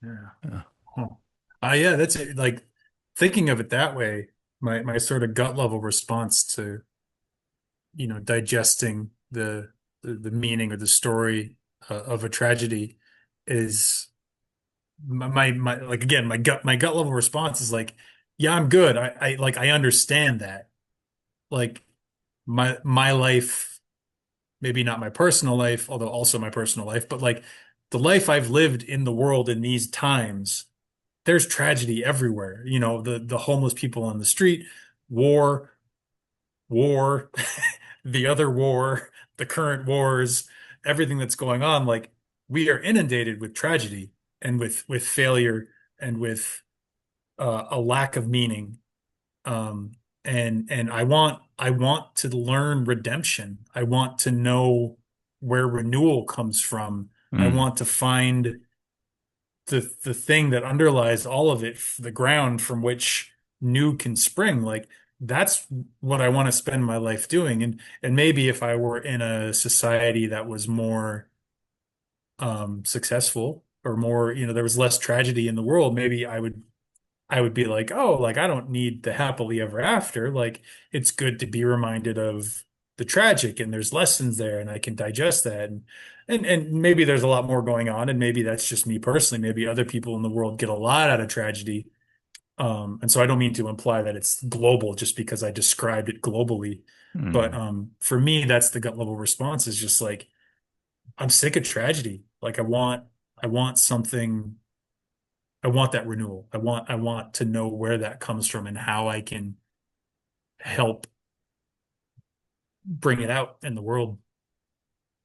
Yeah. Yeah. Huh. Yeah, that's it. Like thinking of it that way, my sort of gut level response to, digesting the meaning or the story of a tragedy is like again, my gut level response is like, yeah, I'm good. I like I understand that. Like my life, maybe not my personal life, although also my personal life, but like the life I've lived in the world in these times, there's tragedy everywhere. The homeless people on the street, war, war, the other war, the current wars, everything that's going on. Like we are inundated with tragedy and with failure and with a lack of meaning. Um, and I want to learn redemption. I want to know where renewal comes from. I Mm, want to find the thing that underlies all of it, the ground from which new can spring. Like that's what I want to spend my life doing. And maybe if I were in a society that was more successful or more, there was less tragedy in the world, maybe I would be like, oh, like I don't need the happily ever after. Like it's good to be reminded of the tragic and there's lessons there and I can digest that. And maybe there's a lot more going on and maybe that's just me personally. Maybe other people in the world get a lot out of tragedy. And so I don't mean to imply that it's global just because I described it globally. But mm, for me, that's the gut level response is just like I'm sick of tragedy. Like I want something. I want that renewal. I want to know where that comes from and how I can help bring it out in the world.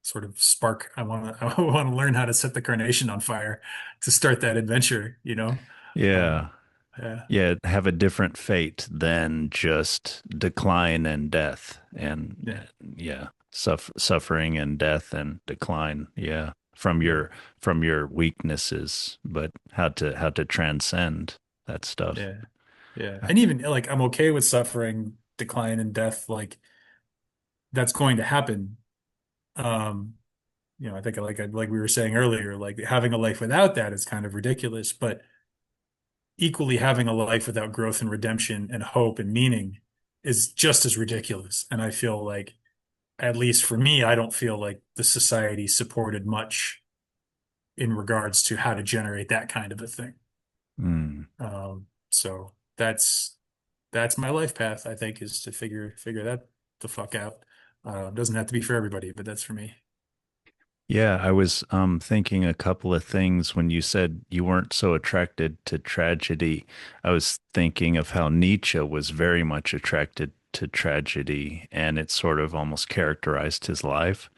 Sort of spark. I want to learn how to set the carnation on fire to start that adventure. yeah. Um, yeah, Yeah. Have a different fate than just decline and death. And yeah, yeah, suffering and death and decline. Yeah. yeah, From your weaknesses, but how to transcend that stuff. yeah, yeah. Uh, And even like I'm okay with suffering, decline, and death. Like that's going to happen. Um, I think like we were saying earlier, like having a life without that is kind of ridiculous, but equally having a life without growth and redemption and hope and meaning is just as ridiculous. And I feel like, at least for me, I don't feel like the society supported much in regards to how to generate that kind of a thing. mm. So that's my life path, I think, is to figure that the fuck out. Doesn't have to be for everybody, but that's for me. Yeah, I was thinking a couple of things when you said you weren't so attracted to tragedy. I was thinking of how Nietzsche was very much attracted to tragedy, and it sort of almost characterized his life.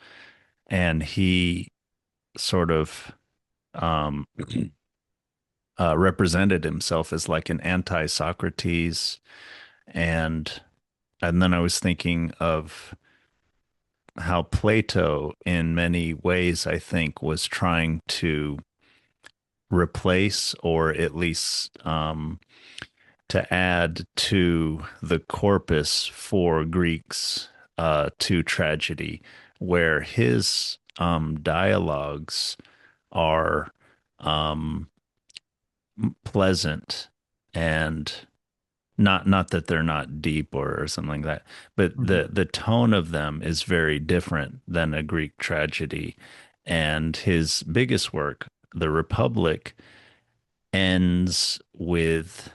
And he sort of um, represented himself as like an anti-Socrates, and then I was thinking of how Plato, in many ways, I think, was trying to replace or at least to add to the corpus for Greeks to tragedy, where his dialogues are um, pleasant and not that they're not deep or something like that, but Mhm. the tone of them is very different than a Greek tragedy. And his biggest work, The Republic, ends with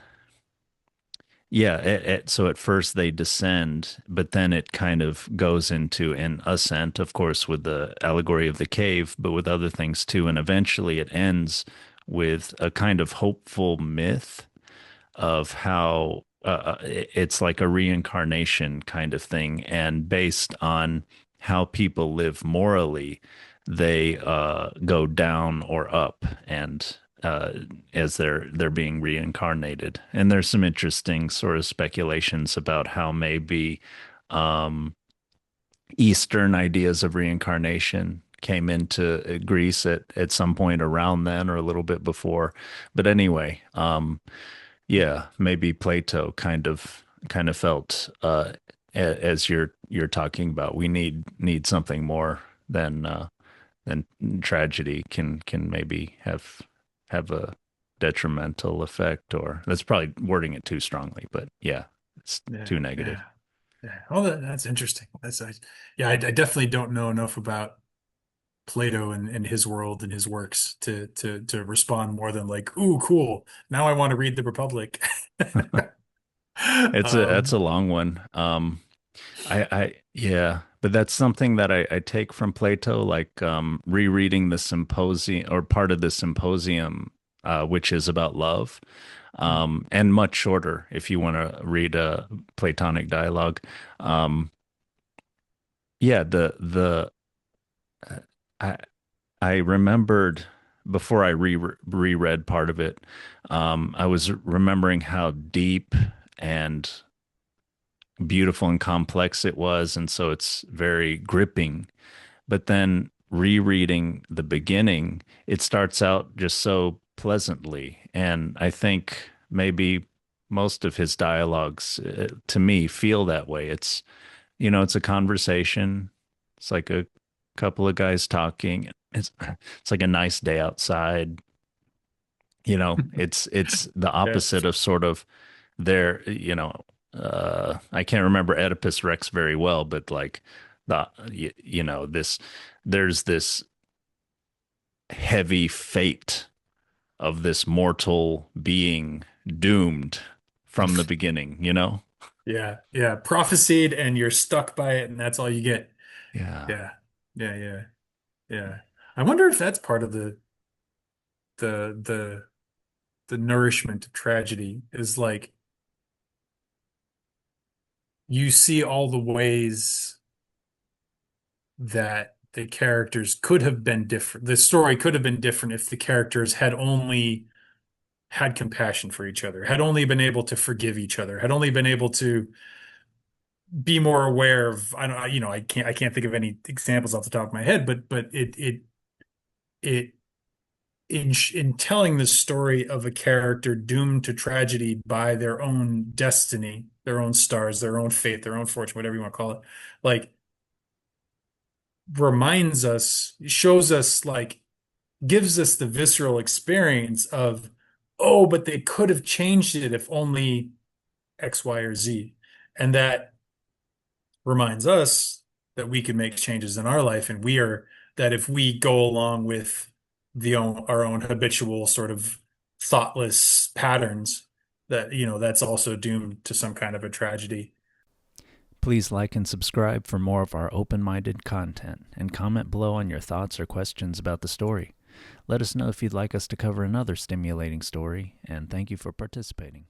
yeah so at first they descend, but then it kind of goes into an ascent, of course, with the allegory of the cave, but with other things too, and eventually it ends with a kind of hopeful myth of how it's like a reincarnation kind of thing, and based on how people live morally, they go down or up, and as they're being reincarnated. And there's some interesting sort of speculations about how maybe um, Eastern ideas of reincarnation came into Greece at some point around then or a little bit before. But anyway, yeah, maybe Plato kind of felt as you're talking about, we need something more than than tragedy can maybe have a detrimental effect, or that's probably wording it too strongly, but yeah, it's Yeah, too negative. yeah, yeah. Oh, that's interesting. Yeah, I definitely don't know enough about Plato and his world and his works to respond more than like, ooh, cool. Now I want to read the Republic. That's a Um, long one. Yeah, but that's something that I take from Plato, like rereading the Symposium or part of the Symposium, which is about love, and much shorter if you want to read a Platonic dialogue. Um, yeah, I I remembered before I reread part of it, I was remembering how deep and beautiful and complex it was, and so it's very gripping. But then rereading the beginning, it starts out just so pleasantly. And I think maybe most of his dialogues, to me, feel that way. It's a conversation. It's like a couple of guys talking. It's like a nice day outside. It's the yeah, opposite of sort of their, I can't remember Oedipus Rex very well, but like this, there's this heavy fate of this mortal being doomed from the beginning. yeah, yeah. Prophesied, and you're stuck by it, and that's all you get. Yeah. Yeah, yeah, yeah, yeah. I wonder if that's part of the the the nourishment of tragedy is like you see all the ways that the characters could have been different. The story could have been different if the characters had only had compassion for each other, had only been able to forgive each other, had only been able to be more aware of, I don't, I can't think of any examples off the top of my head, but it in telling the story of a character doomed to tragedy by their own destiny, their own stars, their own fate, their own fortune, whatever you want to call it, like reminds us, shows us, like gives us the visceral experience of, oh, but they could have changed it if only X, Y, or Z. And that reminds us that we can make changes in our life, and that if we go along with our own habitual sort of thoughtless patterns, that, that's also doomed to some kind of a tragedy. Please like and subscribe for more of our open minded content and comment below on your thoughts or questions about the story. Let us know if you'd like us to cover another stimulating story, and thank you for participating.